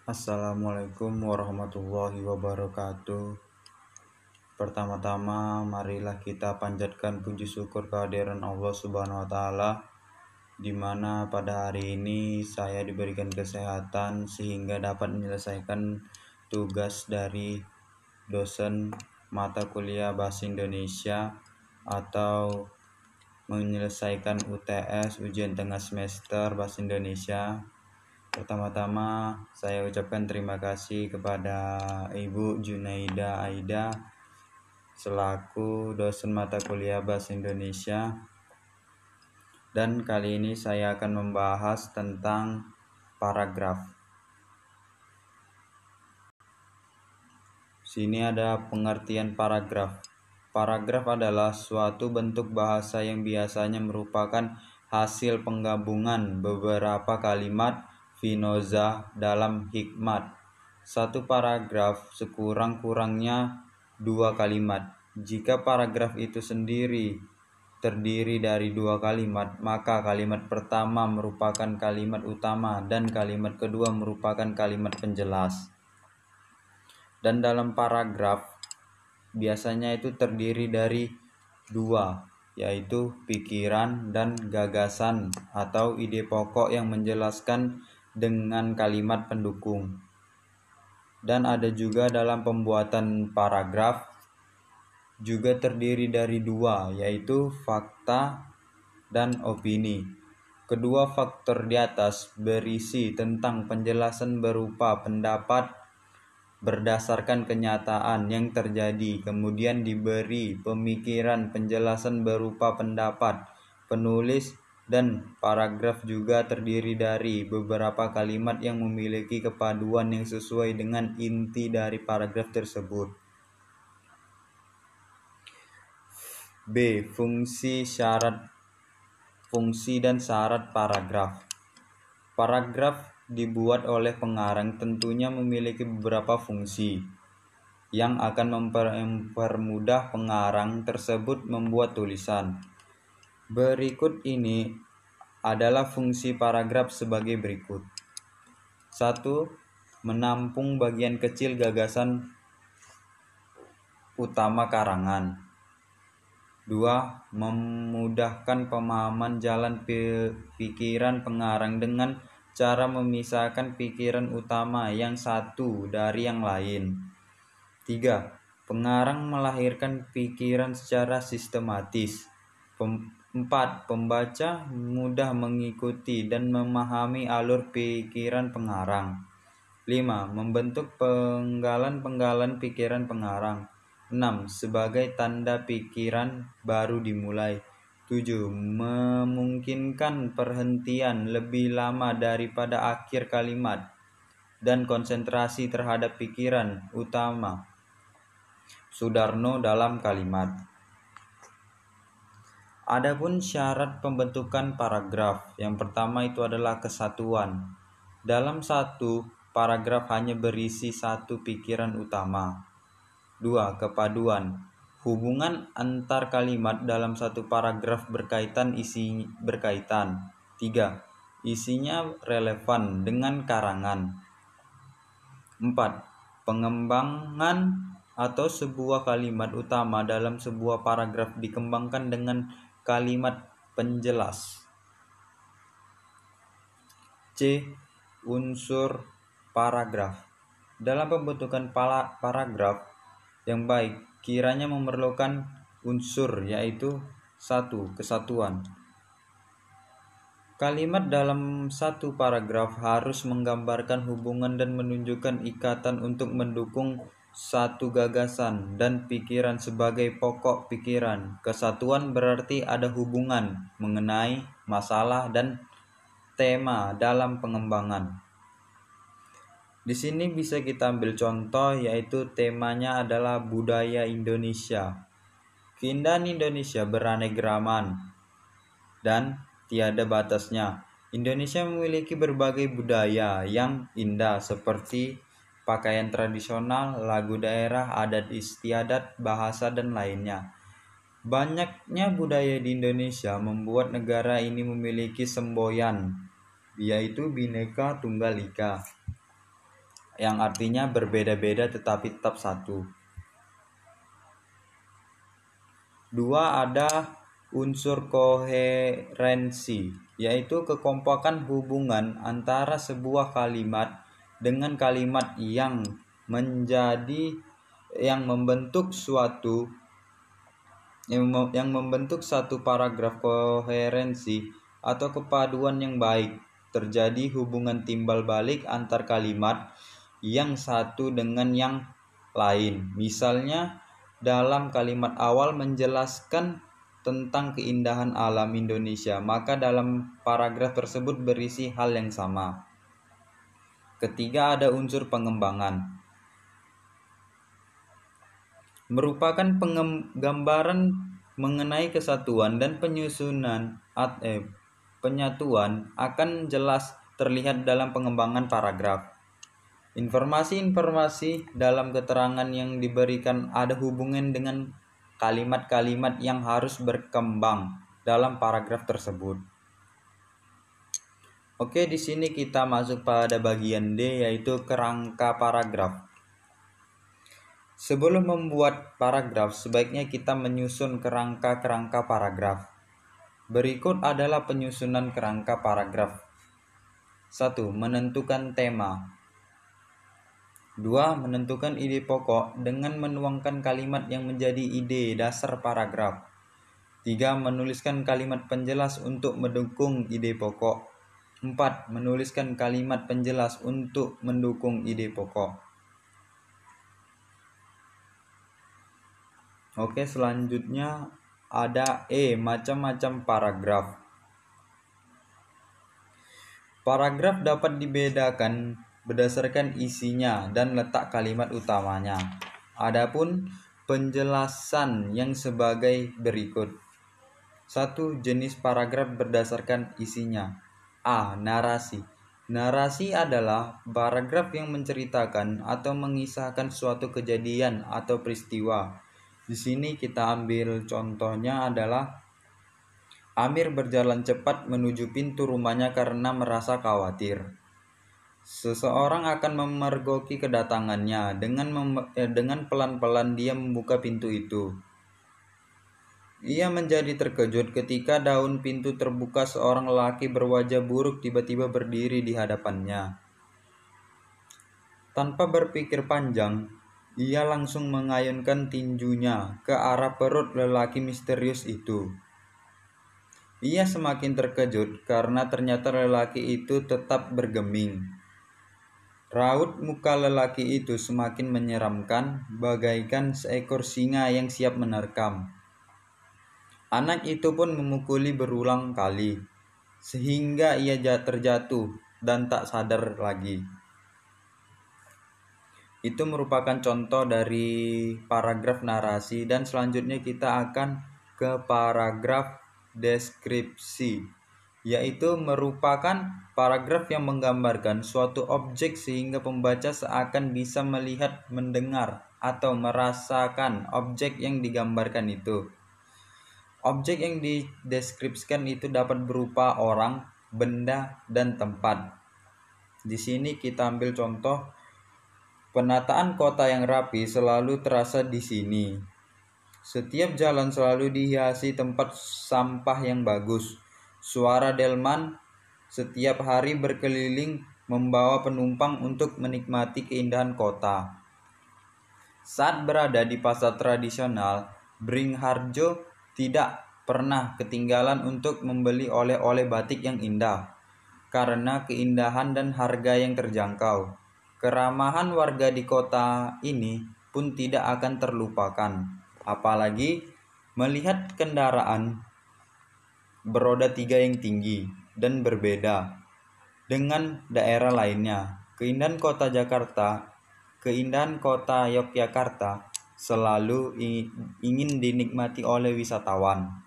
Assalamualaikum warahmatullahi wabarakatuh. Pertama-tama, marilah kita panjatkan puji syukur kehadiran Allah Subhanahu wa Ta'ala, di mana pada hari ini saya diberikan kesehatan sehingga dapat menyelesaikan tugas dari dosen mata kuliah Bahasa Indonesia atau menyelesaikan UTS ujian tengah semester Bahasa Indonesia. Pertama-tama saya ucapkan terima kasih kepada Ibu Junaida Aida selaku dosen mata kuliah Bahasa Indonesia. Dan kali ini saya akan membahas tentang paragraf. Sini ada pengertian paragraf. Paragraf adalah suatu bentuk bahasa yang biasanya merupakan hasil penggabungan beberapa kalimat vinoza dalam hikmat. Satu paragraf sekurang-kurangnya 2 kalimat. Jika paragraf itu sendiri terdiri dari 2 kalimat, maka kalimat pertama merupakan kalimat utama dan kalimat kedua merupakan kalimat penjelas. Dan dalam paragraf biasanya itu terdiri dari 2, yaitu pikiran dan gagasan atau ide pokok yang menjelaskan dengan kalimat pendukung. Dan ada juga dalam pembuatan paragraf juga terdiri dari 2, yaitu fakta dan opini. Kedua faktor di atas berisi tentang penjelasan berupa pendapat berdasarkan kenyataan yang terjadi, kemudian diberi pemikiran penjelasan berupa pendapat penulis, dan paragraf juga terdiri dari beberapa kalimat yang memiliki kepaduan yang sesuai dengan inti dari paragraf tersebut. B. Fungsi dan syarat paragraf. Paragraf dibuat oleh pengarang tentunya memiliki beberapa fungsi yang akan mempermudah pengarang tersebut membuat tulisan. Berikut ini adalah fungsi paragraf sebagai berikut. 1. Menampung bagian kecil gagasan utama karangan. 2. Memudahkan pemahaman jalan pikiran pengarang dengan cara memisahkan pikiran utama yang satu dari yang lain. 3. Pengarang melahirkan pikiran secara sistematis. 4. Pembaca mudah mengikuti dan memahami alur pikiran pengarang. 5. Membentuk penggalan-penggalan pikiran pengarang. 6. Sebagai tanda pikiran baru dimulai. 7. Memungkinkan perhentian lebih lama daripada akhir kalimat dan konsentrasi terhadap pikiran utama Sudarno dalam kalimat. Adapun syarat pembentukan paragraf, yang pertama itu adalah kesatuan. Dalam satu paragraf hanya berisi satu pikiran utama. 2. Kepaduan. Hubungan antar kalimat dalam satu paragraf berkaitan. 3. Isinya relevan dengan karangan. 4. Pengembangan atau sebuah kalimat utama dalam sebuah paragraf dikembangkan dengan kalimat penjelas. C. Unsur paragraf. Dalam pembentukan paragraf yang baik kiranya memerlukan unsur, yaitu 1. Kesatuan. Kalimat dalam satu paragraf harus menggambarkan hubungan dan menunjukkan ikatan untuk mendukung satu gagasan dan pikiran sebagai pokok pikiran. Kesatuan berarti ada hubungan mengenai masalah dan tema dalam pengembangan. Di sini bisa kita ambil contoh, yaitu temanya adalah budaya Indonesia. Keindahan Indonesia beraneka-ragam dan tiada batasnya. Indonesia memiliki berbagai budaya yang indah seperti pakaian tradisional, lagu daerah, adat istiadat, bahasa, dan lainnya. Banyaknya budaya di Indonesia membuat negara ini memiliki semboyan, yaitu Bhinneka Tunggal Ika. yang artinya berbeda-beda tetapi tetap satu. 2. Ada unsur koherensi, yaitu kekompakan hubungan antara sebuah kalimat dengan kalimat yang membentuk satu paragraf. Koherensi atau kepaduan yang baik terjadi hubungan timbal balik antar kalimat yang satu dengan yang lain. Misalnya dalam kalimat awal menjelaskan tentang keindahan alam Indonesia, maka dalam paragraf tersebut berisi hal yang sama. Ketiga, ada unsur pengembangan, merupakan penggambaran mengenai kesatuan dan penyatuan akan jelas terlihat dalam pengembangan paragraf. Informasi-informasi dalam keterangan yang diberikan ada hubungan dengan kalimat-kalimat yang harus berkembang dalam paragraf tersebut. Oke, di sini kita masuk pada bagian D, yaitu kerangka paragraf. Sebelum membuat paragraf, sebaiknya kita menyusun kerangka-kerangka paragraf. Berikut adalah penyusunan kerangka paragraf. 1. Menentukan tema. 2. Menentukan ide pokok dengan menuangkan kalimat yang menjadi ide dasar paragraf. 3. Menuliskan kalimat penjelas untuk mendukung ide pokok. 4. Menuliskan kalimat penjelas untuk mendukung ide pokok. Oke, selanjutnya ada macam-macam paragraf. Paragraf dapat dibedakan berdasarkan isinya dan letak kalimat utamanya. Adapun penjelasan yang sebagai berikut. 1. Jenis paragraf berdasarkan isinya. A. Narasi. Narasi adalah paragraf yang menceritakan atau mengisahkan suatu kejadian atau peristiwa. Di sini kita ambil contohnya adalah Amir berjalan cepat menuju pintu rumahnya karena merasa khawatir. Seseorang akan memergoki kedatangannya. Dengan pelan-pelan dia membuka pintu itu. Ia menjadi terkejut ketika daun pintu terbuka. Seorang lelaki berwajah buruk tiba-tiba berdiri di hadapannya. Tanpa berpikir panjang, ia langsung mengayunkan tinjunya ke arah perut lelaki misterius itu. Ia semakin terkejut karena ternyata lelaki itu tetap bergeming. Raut muka lelaki itu semakin menyeramkan, bagaikan seekor singa yang siap menerkam. Anak itu pun memukuli berulang kali, sehingga ia terjatuh dan tak sadar lagi. Itu merupakan contoh dari paragraf narasi, dan selanjutnya kita akan ke paragraf deskripsi, yaitu merupakan paragraf yang menggambarkan suatu objek sehingga pembaca seakan bisa melihat, mendengar, atau merasakan objek yang digambarkan itu. Objek yang dideskripsikan itu dapat berupa orang, benda, dan tempat. Di sini kita ambil contoh, penataan kota yang rapi selalu terasa di sini. Setiap jalan selalu dihiasi tempat sampah yang bagus. Suara delman setiap hari berkeliling membawa penumpang untuk menikmati keindahan kota. Saat berada di pasar tradisional, Bringharjo tidak pernah ketinggalan untuk membeli oleh-oleh batik yang indah, karena keindahan dan harga yang terjangkau. Keramahan warga di kota ini pun tidak akan terlupakan, apalagi melihat kendaraan beroda 3 yang tinggi dan berbeda dengan daerah lainnya. Keindahan kota Yogyakarta selalu ingin dinikmati oleh wisatawan.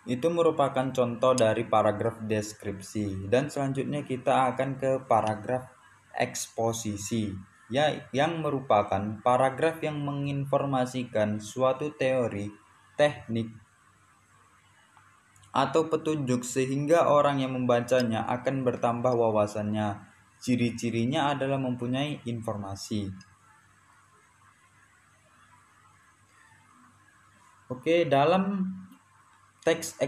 Itu merupakan contoh dari paragraf deskripsi, dan selanjutnya kita akan ke paragraf eksposisi, yang merupakan paragraf yang menginformasikan suatu teori, teknik, atau petunjuk sehingga orang yang membacanya akan bertambah wawasannya. Ciri-cirinya adalah mempunyai informasi. Oke, dalam teks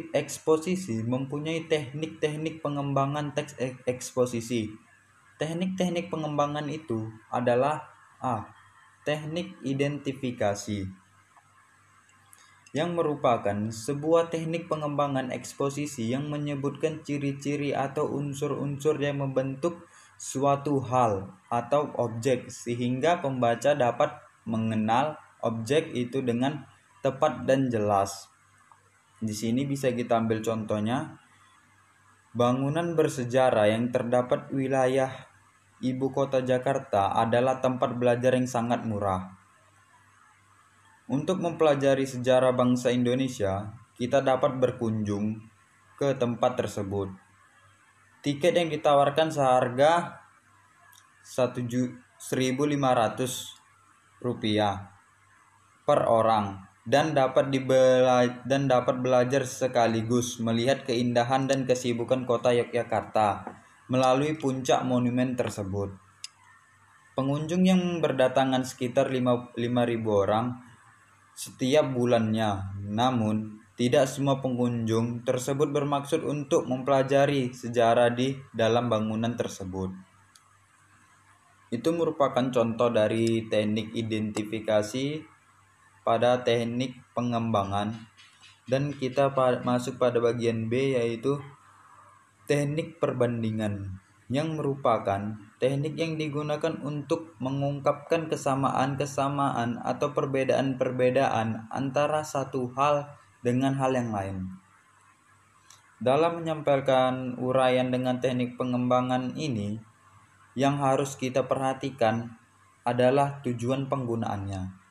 eksposisi mempunyai teknik-teknik pengembangan teks eksposisi. Teknik-teknik pengembangan itu adalah teknik identifikasi, yang merupakan sebuah teknik pengembangan eksposisi yang menyebutkan ciri-ciri atau unsur-unsur yang membentuk suatu hal atau objek sehingga pembaca dapat mengenal objek itu dengan tepat dan jelas. Di sini bisa kita ambil contohnya, bangunan bersejarah yang terdapat wilayah ibu kota Jakarta adalah tempat belajar yang sangat murah. Untuk mempelajari sejarah bangsa Indonesia, kita dapat berkunjung ke tempat tersebut. Tiket yang ditawarkan seharga Rp1.500 per orang dan dapat belajar sekaligus melihat keindahan dan kesibukan kota Yogyakarta melalui puncak monumen tersebut. Pengunjung yang berdatangan sekitar 5.000 orang setiap bulannya. Namun, tidak semua pengunjung tersebut bermaksud untuk mempelajari sejarah di dalam bangunan tersebut. Itu merupakan contoh dari teknik identifikasi pada teknik pengembangan. Dan kita masuk pada bagian B, yaitu teknik perbandingan, yang merupakan teknik yang digunakan untuk mengungkapkan kesamaan-kesamaan atau perbedaan-perbedaan antara satu hal dengan hal yang lain. Dalam menyampaikan uraian dengan teknik pengembangan ini, yang harus kita perhatikan adalah tujuan penggunaannya.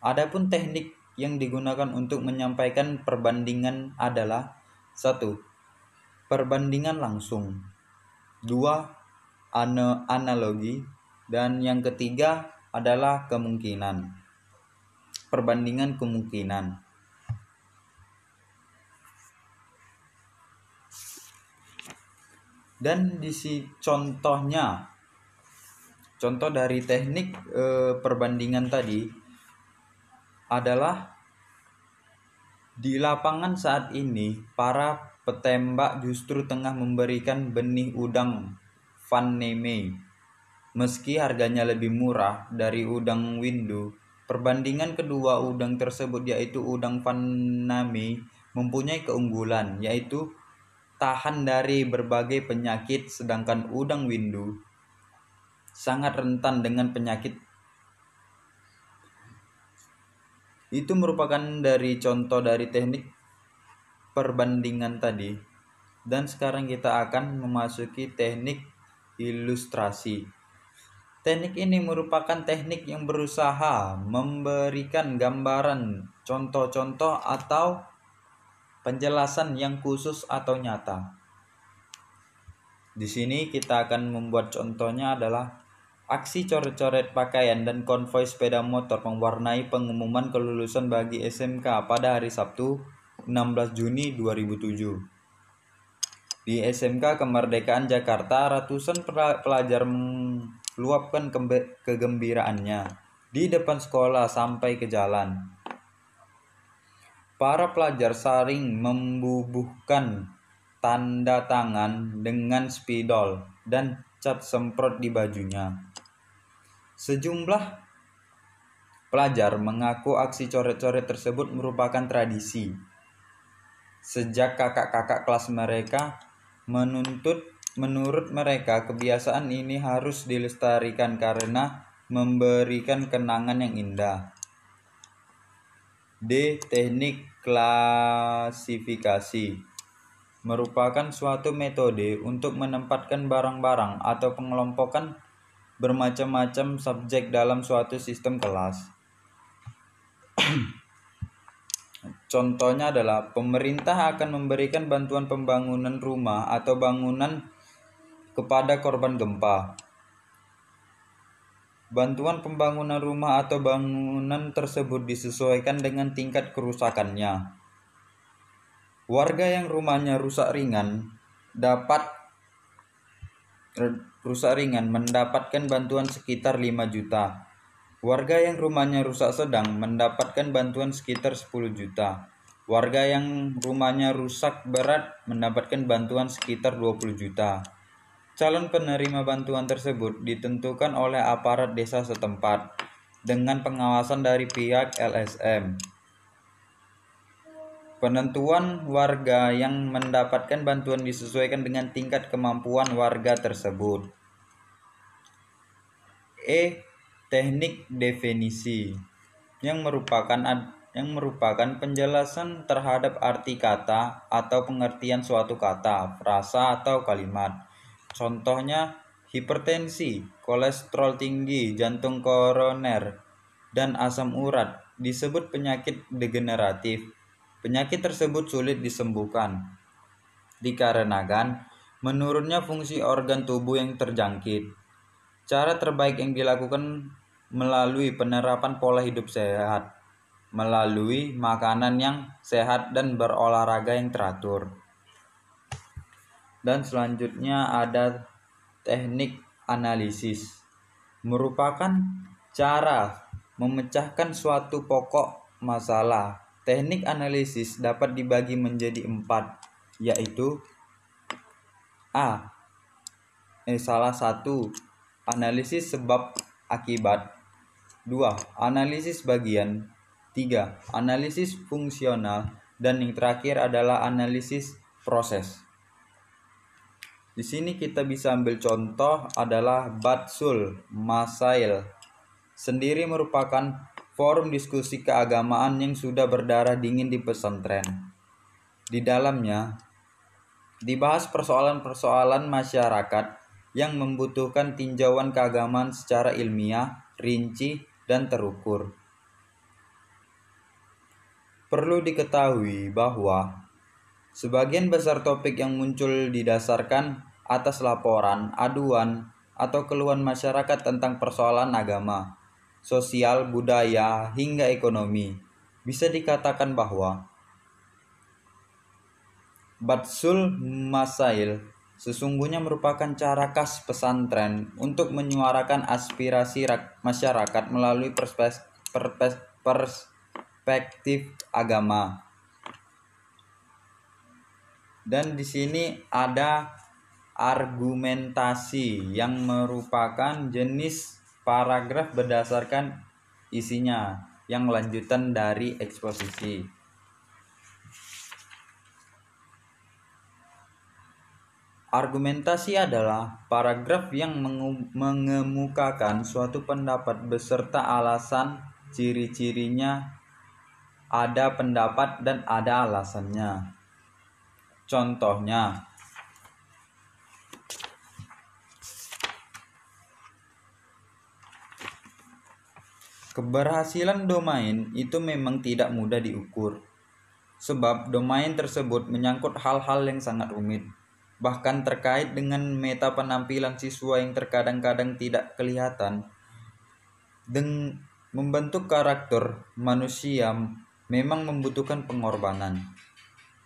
Adapun teknik yang digunakan untuk menyampaikan perbandingan adalah 1. Perbandingan langsung, 2. Analogi, dan yang ketiga adalah kemungkinan. Perbandingan kemungkinan. Dan di sini contohnya, contoh dari teknik perbandingan tadi adalah di lapangan saat ini para petembak justru tengah memberikan benih udang Van Neme. Meski harganya lebih murah dari udang windu, perbandingan kedua udang tersebut, yaitu udang Van Neme, mempunyai keunggulan, yaitu tahan dari berbagai penyakit, sedangkan udang windu sangat rentan dengan penyakit. Itu merupakan dari contoh dari teknik perbandingan tadi. Dan sekarang kita akan memasuki teknik ilustrasi. Teknik ini merupakan teknik yang berusaha memberikan gambaran, contoh-contoh atau penjelasan yang khusus atau nyata. Di sini kita akan membuat contohnya adalah aksi coret-coret pakaian dan konvoi sepeda motor mewarnai pengumuman kelulusan bagi SMK pada hari Sabtu 16 Juni 2007. Di SMK Kemerdekaan Jakarta, ratusan pelajar meluapkan kegembiraannya di depan sekolah sampai ke jalan. Para pelajar saling membubuhkan tanda tangan dengan spidol dan cat semprot di bajunya. Sejumlah pelajar mengaku aksi coret-coret tersebut merupakan tradisi. Sejak kakak-kakak kelas mereka menurut mereka kebiasaan ini harus dilestarikan karena memberikan kenangan yang indah. D. Teknik klasifikasi merupakan suatu metode untuk menempatkan barang-barang atau pengelompokan bermacam-macam subjek dalam suatu sistem kelas. Contohnya adalah pemerintah akan memberikan bantuan pembangunan rumah atau bangunan kepada korban gempa. Bantuan pembangunan rumah atau bangunan tersebut disesuaikan dengan tingkat kerusakannya. Warga yang rumahnya rusak ringan dapat rusak ringan mendapatkan bantuan sekitar 5 juta. Warga yang rumahnya rusak sedang mendapatkan bantuan sekitar 10 juta. Warga yang rumahnya rusak berat mendapatkan bantuan sekitar 20 juta. Calon penerima bantuan tersebut ditentukan oleh aparat desa setempat dengan pengawasan dari pihak LSM. Penentuan warga yang mendapatkan bantuan disesuaikan dengan tingkat kemampuan warga tersebut. Teknik definisi yang merupakan penjelasan terhadap arti kata atau pengertian suatu kata, frasa atau kalimat. Contohnya hipertensi, kolesterol tinggi, jantung koroner, dan asam urat disebut penyakit degeneratif. Penyakit tersebut sulit disembuhkan dikarenakan menurunnya fungsi organ tubuh yang terjangkit. Cara terbaik yang dilakukan melalui penerapan pola hidup sehat, melalui makanan yang sehat dan berolahraga yang teratur. Dan selanjutnya ada teknik analisis, merupakan cara memecahkan suatu pokok masalah. Teknik analisis dapat dibagi menjadi 4, yaitu salah satu, analisis sebab akibat. 2. Analisis bagian. 3. Analisis fungsional. Dan yang terakhir adalah analisis proses. Di sini kita bisa ambil contoh adalah Batsul Masail. Sendiri merupakan forum diskusi keagamaan yang sudah berdarah dingin di pesantren. Di dalamnya dibahas persoalan-persoalan masyarakat yang membutuhkan tinjauan keagamaan secara ilmiah, rinci, dan terukur. Perlu diketahui bahwa sebagian besar topik yang muncul didasarkan atas laporan, aduan, atau keluhan masyarakat tentang persoalan agama, sosial, budaya, hingga ekonomi. Bisa dikatakan bahwa Batsul Masail sesungguhnya merupakan cara khas pesantren untuk menyuarakan aspirasi masyarakat melalui perspektif agama. Dan di sini ada argumentasi yang merupakan jenis paragraf berdasarkan isinya yang lanjutan dari eksposisi. Argumentasi adalah paragraf yang mengemukakan suatu pendapat beserta alasan, ciri-cirinya, ada pendapat dan ada alasannya. Contohnya, keberhasilan domain itu memang tidak mudah diukur, sebab domain tersebut menyangkut hal-hal yang sangat rumit, bahkan terkait dengan meta penampilan siswa yang terkadang-kadang tidak kelihatan. Membentuk karakter manusia memang membutuhkan pengorbanan,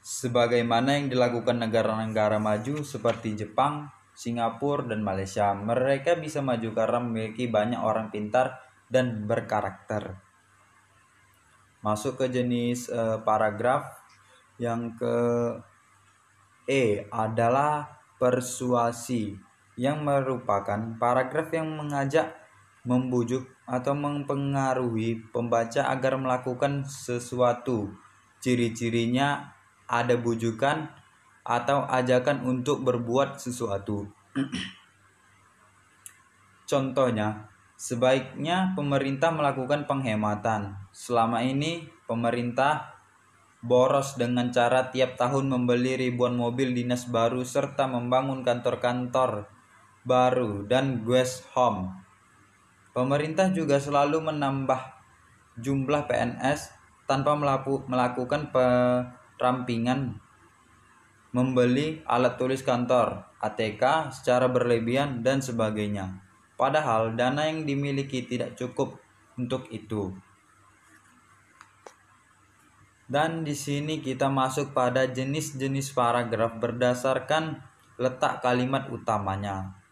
sebagaimana yang dilakukan negara-negara maju seperti Jepang, Singapura, dan Malaysia. Mereka bisa maju karena memiliki banyak orang pintar dan berkarakter. Masuk ke jenis paragraf yang ke adalah persuasi, yang merupakan paragraf yang mengajak, membujuk, atau mempengaruhi pembaca agar melakukan sesuatu. Ciri-cirinya ada bujukan atau ajakan untuk berbuat sesuatu. Contohnya, sebaiknya pemerintah melakukan penghematan. Selama ini pemerintah boros dengan cara tiap tahun membeli ribuan mobil dinas baru serta membangun kantor-kantor baru dan guest home. Pemerintah juga selalu menambah jumlah PNS tanpa melakukan perampingan, membeli alat tulis kantor, ATK secara berlebihan, dan sebagainya. Padahal dana yang dimiliki tidak cukup untuk itu. Dan di sini kita masuk pada jenis-jenis paragraf berdasarkan letak kalimat utamanya.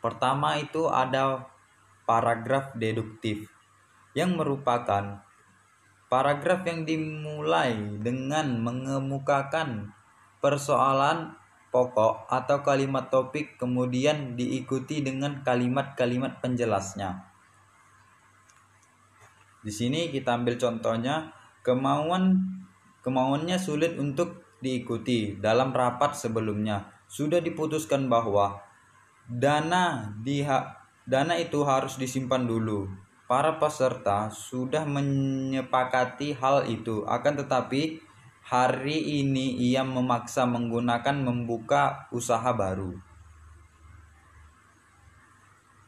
Pertama itu ada paragraf deduktif, yang merupakan paragraf yang dimulai dengan mengemukakan persoalan pokok atau kalimat topik, kemudian diikuti dengan kalimat-kalimat penjelasnya. Di sini kita ambil contohnya, kemauannya sulit untuk diikuti. Dalam rapat sebelumnya sudah diputuskan bahwa dana itu harus disimpan dulu. Para peserta sudah menyepakati hal itu, akan tetapi hari ini ia memaksa membuka usaha baru.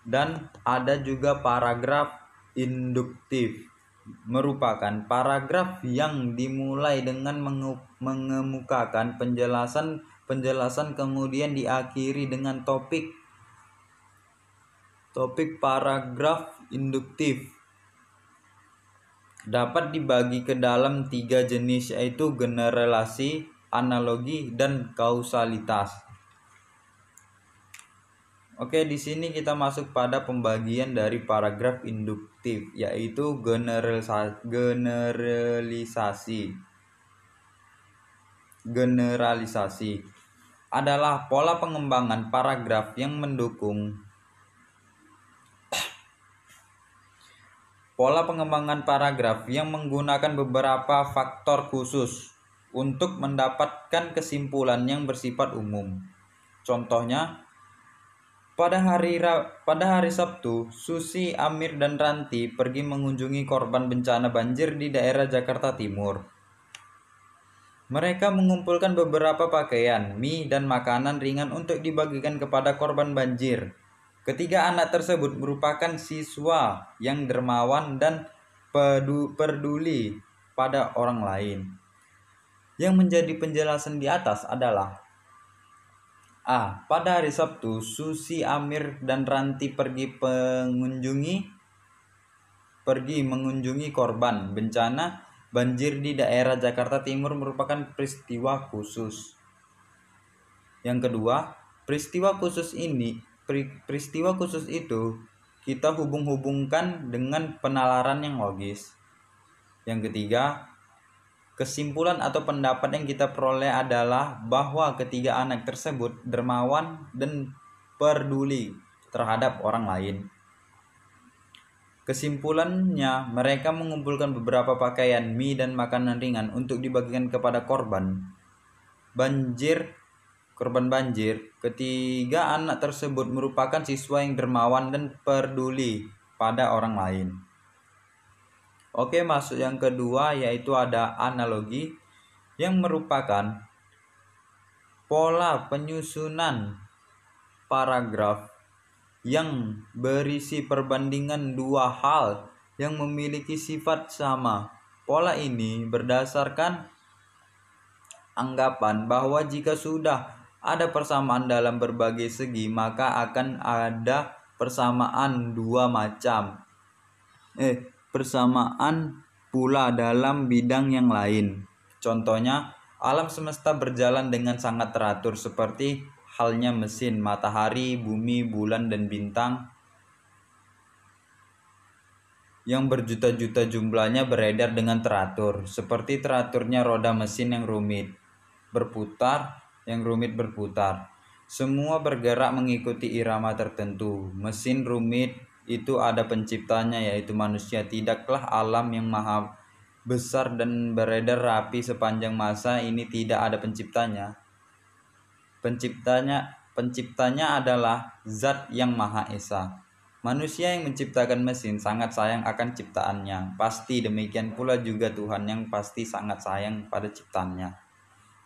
Dan ada juga paragraf induktif, merupakan paragraf yang dimulai dengan mengemukakan penjelasan kemudian diakhiri dengan topik. Paragraf induktif dapat dibagi ke dalam 3 jenis, yaitu generalisasi, analogi, dan kausalitas. Oke, di sini kita masuk pada pembagian dari paragraf induktif, yaitu generalisasi adalah pola pengembangan paragraf yang mendukung menggunakan beberapa faktor khusus untuk mendapatkan kesimpulan yang bersifat umum. Contohnya, pada hari Sabtu, Susi, Amir, dan Ranti pergi mengunjungi korban bencana banjir di daerah Jakarta Timur. Mereka mengumpulkan beberapa pakaian, mie, dan makanan ringan untuk dibagikan kepada korban banjir. Ketiga anak tersebut merupakan siswa yang dermawan dan peduli pada orang lain. Yang menjadi penjelasan di atas adalah: A. Pada hari Sabtu, Susi, Amir, dan Ranti pergi mengunjungi korban bencana banjir di daerah Jakarta Timur merupakan peristiwa khusus. Yang kedua, peristiwa khusus itu kita hubung-hubungkan dengan penalaran yang logis. Yang ketiga, kesimpulan atau pendapat yang kita peroleh adalah bahwa ketiga anak tersebut dermawan dan peduli terhadap orang lain. Kesimpulannya, mereka mengumpulkan beberapa pakaian, mie, dan makanan ringan untuk dibagikan kepada korban banjir. Ketiga anak tersebut merupakan siswa yang dermawan dan peduli pada orang lain. Oke, masuk yang kedua, yaitu ada analogi, yang merupakan pola penyusunan paragraf yang berisi perbandingan dua hal yang memiliki sifat sama. Pola ini berdasarkan anggapan bahwa jika sudah ada persamaan dalam berbagai segi, maka akan ada persamaan pula dalam bidang yang lain. Contohnya, alam semesta berjalan dengan sangat teratur, seperti halnya mesin, matahari, bumi, bulan, dan bintang yang berjuta-juta jumlahnya beredar dengan teratur, seperti teraturnya roda mesin yang rumit berputar. Semua bergerak mengikuti irama tertentu. Mesin rumit itu ada penciptanya, yaitu manusia. Tidaklah alam yang maha besar dan beredar rapi sepanjang masa ini tidak ada penciptanya? Penciptanya adalah Zat yang Maha Esa. Manusia yang menciptakan mesin sangat sayang akan ciptaannya. Pasti demikian pula juga Tuhan yang pasti sangat sayang pada ciptaannya.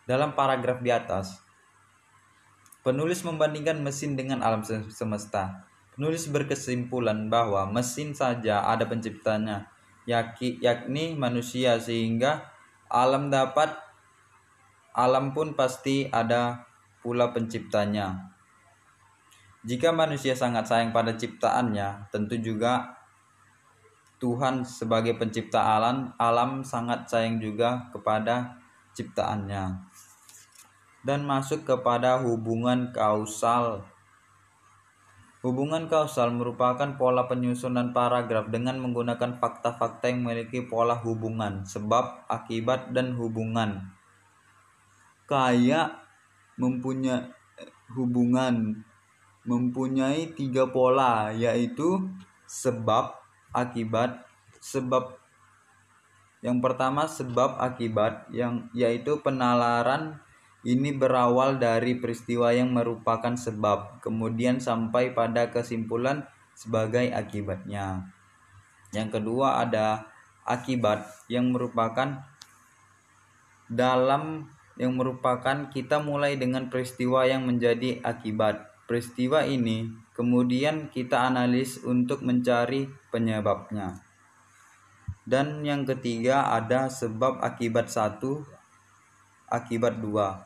Dalam paragraf di atas, penulis membandingkan mesin dengan alam semesta. Penulis berkesimpulan bahwa mesin saja ada penciptanya, yakni manusia, sehingga alam pun pasti ada pula penciptanya. Jika manusia sangat sayang pada ciptaannya, tentu juga Tuhan sebagai pencipta alam sangat sayang juga kepada ciptaannya. Dan masuk kepada hubungan kausal. Hubungan kausal merupakan pola penyusunan paragraf dengan menggunakan fakta-fakta yang memiliki pola hubungan, sebab, akibat, dan hubungan. Kayak mempunyai 3 pola, yaitu sebab, akibat, sebab. Yang pertama sebab akibat, yaitu penalaran ini berawal dari peristiwa yang merupakan sebab, kemudian sampai pada kesimpulan sebagai akibatnya. Yang kedua ada akibat yang merupakan kita mulai dengan peristiwa yang menjadi akibat. Peristiwa ini kemudian kita analis untuk mencari penyebabnya. Dan yang ketiga ada sebab akibat 1, akibat 2.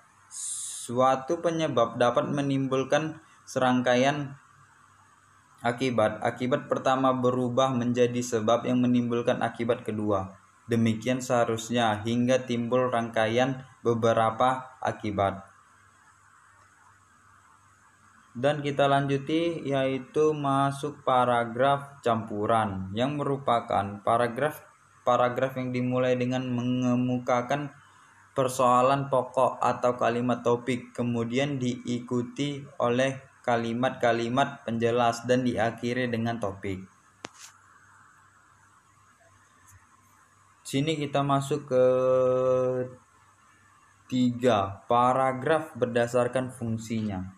Suatu penyebab dapat menimbulkan serangkaian akibat. Akibat pertama berubah menjadi sebab yang menimbulkan akibat kedua. Demikian seharusnya hingga timbul rangkaian beberapa akibat. Dan kita lanjuti, yaitu masuk paragraf campuran, yang merupakan paragraf yang dimulai dengan mengemukakan persoalan pokok atau kalimat topik, kemudian diikuti oleh kalimat-kalimat penjelas dan diakhiri dengan topik. Sini kita masuk ke 3, paragraf berdasarkan fungsinya.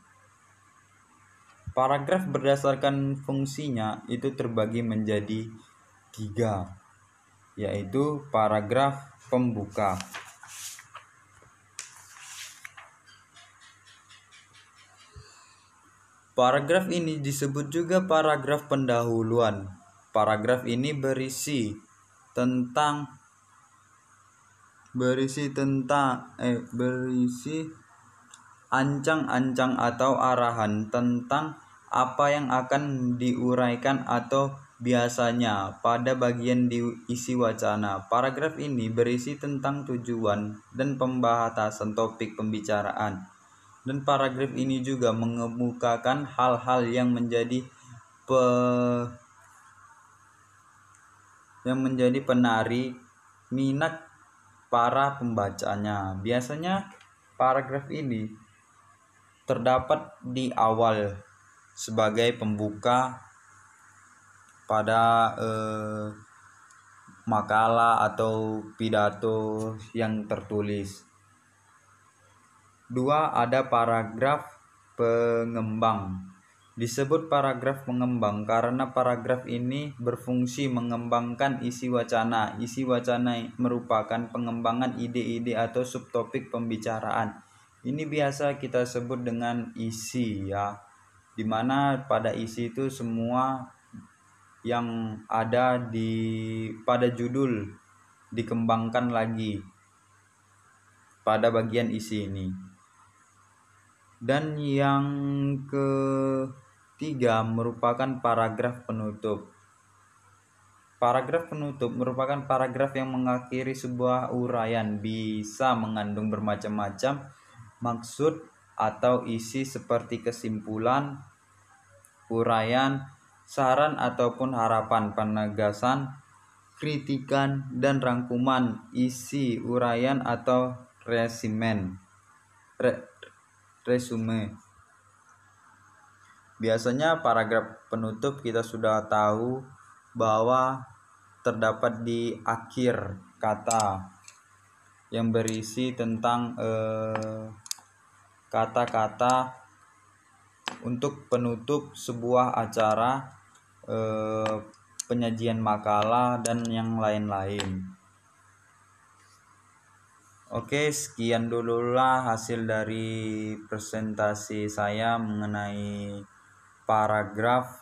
Paragraf berdasarkan fungsinya itu terbagi menjadi 3, yaitu paragraf pembuka, paragraf ini disebut juga paragraf pendahuluan. Paragraf ini berisi ancang-ancang atau arahan tentang apa yang akan diuraikan atau biasanya pada bagian isi wacana. Paragraf ini berisi tentang tujuan dan pembahasan topik pembicaraan. Dan paragraf ini juga mengemukakan hal-hal yang menjadi penarik minat para pembacanya. Biasanya paragraf ini terdapat di awal sebagai pembuka pada makalah atau pidato yang tertulis. 2, ada paragraf pengembang. Disebut paragraf pengembang karena paragraf ini berfungsi mengembangkan isi wacana. Isi wacana merupakan pengembangan ide-ide atau subtopik pembicaraan. Ini biasa kita sebut dengan isi, ya, dimana pada isi itu semua yang ada pada judul dikembangkan lagi pada bagian isi ini. Dan yang ketiga merupakan paragraf penutup. Paragraf penutup merupakan paragraf yang mengakhiri sebuah uraian, bisa mengandung bermacam-macam maksud atau isi seperti kesimpulan, uraian, saran ataupun harapan, penegasan, kritikan, dan rangkuman isi uraian atau resume. Biasanya paragraf penutup kita sudah tahu bahwa terdapat di akhir kata yang berisi tentang kata-kata untuk penutup sebuah acara, penyajian makalah, dan yang lain-lain. Oke, sekian dululah hasil dari presentasi saya mengenai paragraf.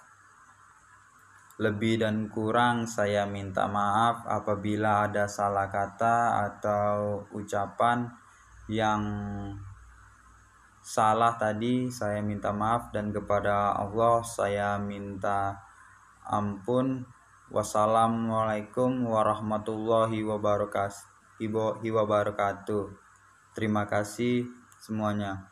Lebih dan kurang saya minta maaf apabila ada salah kata atau ucapan yang salah tadi. Saya minta maaf dan kepada Allah saya minta ampun. Wassalamualaikum warahmatullahi wabarakatuh. Terima kasih semuanya.